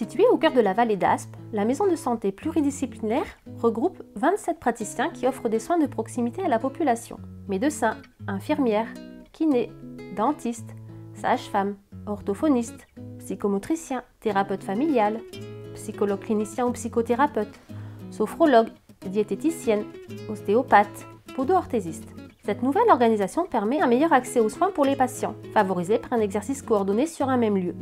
Située au cœur de la vallée d'Aspe, la maison de santé pluridisciplinaire regroupe 27 praticiens qui offrent des soins de proximité à la population. Médecins, infirmières, kinés, dentistes, sages-femmes, orthophonistes, psychomotriciens, thérapeutes familiales, psychologues cliniciens ou psychothérapeutes, sophrologues, diététiciennes, ostéopathes, podo-orthésistes. Cette nouvelle organisation permet un meilleur accès aux soins pour les patients, favorisé par un exercice coordonné sur un même lieu.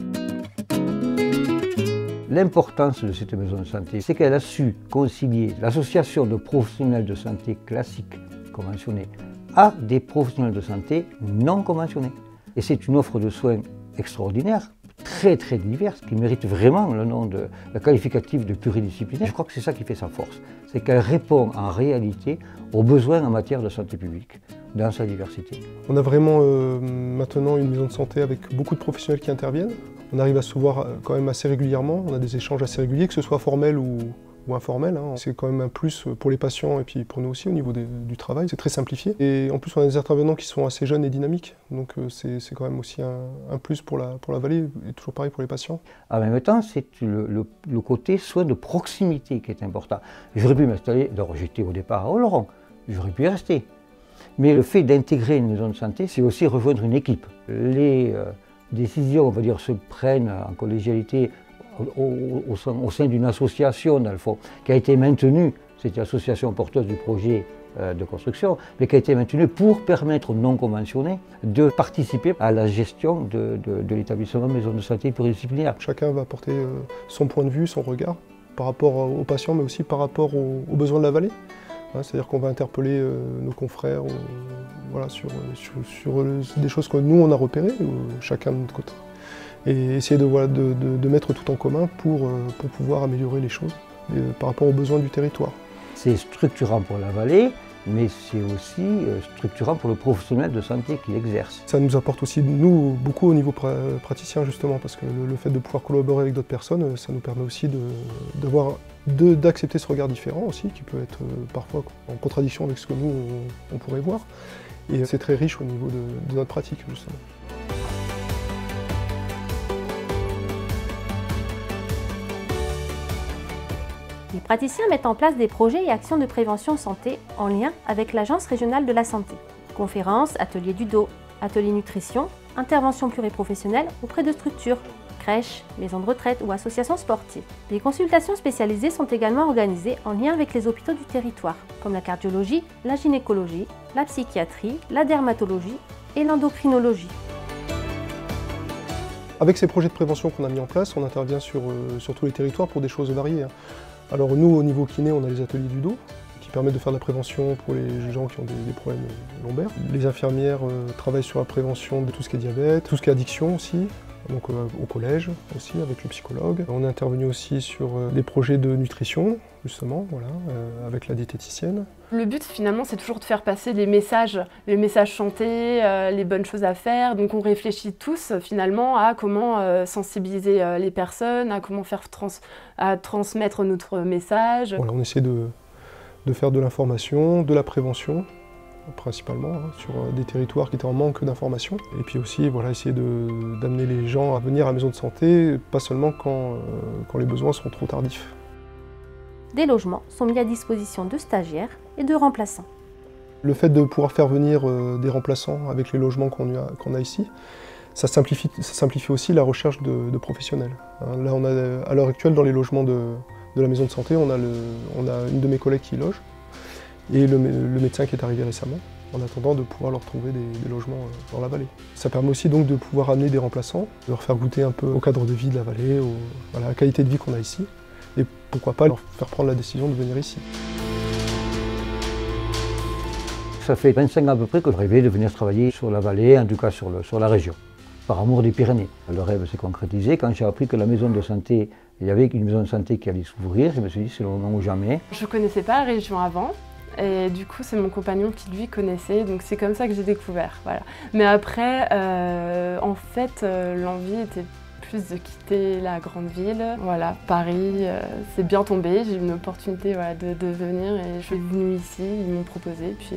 L'importance de cette maison de santé, c'est qu'elle a su concilier l'association de professionnels de santé classiques, conventionnés, à des professionnels de santé non conventionnés. Et c'est une offre de soins extraordinaire, très diverse, qui mérite vraiment le nom de la qualificatif de pluridisciplinaire. Je crois que c'est ça qui fait sa force, c'est qu'elle répond en réalité aux besoins en matière de santé publique, dans sa diversité. On a vraiment maintenant une maison de santé avec beaucoup de professionnels qui interviennent. On arrive à se voir quand même assez régulièrement, on a des échanges assez réguliers, que ce soit formel ou informel. C'est quand même un plus pour les patients et puis pour nous aussi au niveau du travail. C'est très simplifié. Et en plus, on a des intervenants qui sont assez jeunes et dynamiques. Donc c'est quand même aussi un plus pour la vallée et toujours pareil pour les patients. En même temps, c'est le côté soin de proximité qui est important. J'aurais pu m'installer, alors j'étais au départ à Oloron, j'aurais pu y rester. Mais le fait d'intégrer une maison de santé, c'est aussi rejoindre une équipe. Les décisions, on va dire, se prennent en collégialité au sein d'une association, dans le fond, qui a été maintenue, c'est l'association porteuse du projet de construction, mais qui a été maintenue pour permettre aux non conventionnés de participer à la gestion de l'établissement maison de santé pluridisciplinaire. Chacun va apporter son point de vue, son regard, par rapport aux patients, mais aussi par rapport aux besoins de la vallée. C'est-à-dire qu'on va interpeller nos confrères voilà, sur des choses que nous on a repérées, chacun de notre côté. Et essayer de mettre tout en commun pour pouvoir améliorer les choses par rapport aux besoins du territoire. C'est structurant pour la vallée, mais c'est aussi structurant pour le professionnel de santé qui l'exerce. Ça nous apporte aussi, nous, beaucoup au niveau praticien justement, parce que le fait de pouvoir collaborer avec d'autres personnes, ça nous permet aussi d'accepter ce regard différent aussi, qui peut être parfois en contradiction avec ce que nous, on pourrait voir. Et c'est très riche au niveau de notre pratique justement. Les praticiens mettent en place des projets et actions de prévention santé en lien avec l'Agence régionale de la santé. Conférences, ateliers du dos, ateliers nutrition, interventions pluriprofessionnelles auprès de structures, crèches, maisons de retraite ou associations sportives. Des consultations spécialisées sont également organisées en lien avec les hôpitaux du territoire, comme la cardiologie, la gynécologie, la psychiatrie, la dermatologie et l'endocrinologie. Avec ces projets de prévention qu'on a mis en place, on intervient sur tous les territoires pour des choses variées. Alors nous, au niveau kiné, on a les ateliers du dos, qui permettent de faire de la prévention pour les gens qui ont des problèmes lombaires. Les infirmières travaillent sur la prévention de tout ce qui est diabète, tout ce qui est addiction aussi, donc au collège aussi avec le psychologue. On est intervenu aussi sur des projets de nutrition, justement, voilà, avec la diététicienne. Le but finalement c'est toujours de faire passer les messages santé, les bonnes choses à faire. Donc on réfléchit tous finalement à comment sensibiliser les personnes, à comment faire transmettre notre message. Voilà, on essaie de faire de l'information, de la prévention, principalement, sur des territoires qui étaient en manque d'informations. Et puis aussi voilà, essayer d'amener les gens à venir à la maison de santé, pas seulement quand les besoins sont trop tardifs. Des logements sont mis à disposition de stagiaires et de remplaçants. Le fait de pouvoir faire venir des remplaçants avec les logements qu'on a ici, ça simplifie aussi la recherche de professionnels. Là, on a, à l'heure actuelle, dans les logements de la maison de santé, on a une de mes collègues qui loge et le médecin qui est arrivé récemment, en attendant de pouvoir leur trouver des logements dans la vallée. Ça permet aussi donc de pouvoir amener des remplaçants, de leur faire goûter un peu au cadre de vie de la vallée, à la qualité de vie qu'on a ici, et pourquoi pas leur faire prendre la décision de venir ici. Ça fait 25 ans à peu près que je rêvais de venir travailler sur la vallée, en tout cas sur la région, par amour des Pyrénées. Le rêve s'est concrétisé quand j'ai appris que la maison de santé, il y avait une maison de santé qui allait s'ouvrir. Je me suis dit c'est le moment ou jamais. Je ne connaissais pas la région avant. Et du coup, c'est mon compagnon qui lui connaissait, donc c'est comme ça que j'ai découvert. Voilà. Mais après, en fait, l'envie était plus de quitter la grande ville. Voilà, Paris, c'est bien tombé. J'ai eu une opportunité voilà, de venir et je suis venue ici. Ils m'ont proposé, puis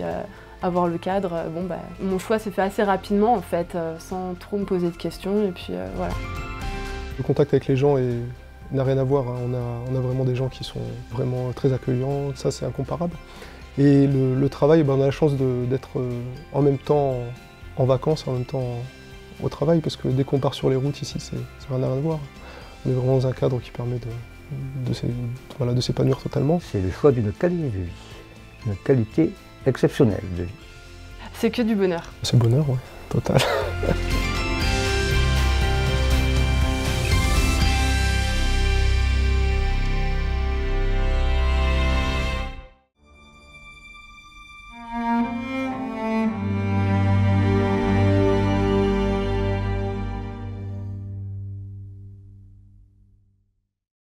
avoir le cadre. Bon, bah, mon choix s'est fait assez rapidement en fait, sans trop me poser de questions. Et puis voilà. Le contact avec les gens est n'a rien à voir, hein. On a vraiment des gens qui sont vraiment très accueillants, ça c'est incomparable. Et le travail, on a la chance d'être en même temps en vacances, en même temps au travail, parce que dès qu'on part sur les routes ici, ça n'a rien à voir. On est vraiment dans un cadre qui permet de s'épanouir totalement. C'est le choix d'une qualité de vie, une qualité exceptionnelle de vie. C'est que du bonheur. C'est le bonheur, ouais, total.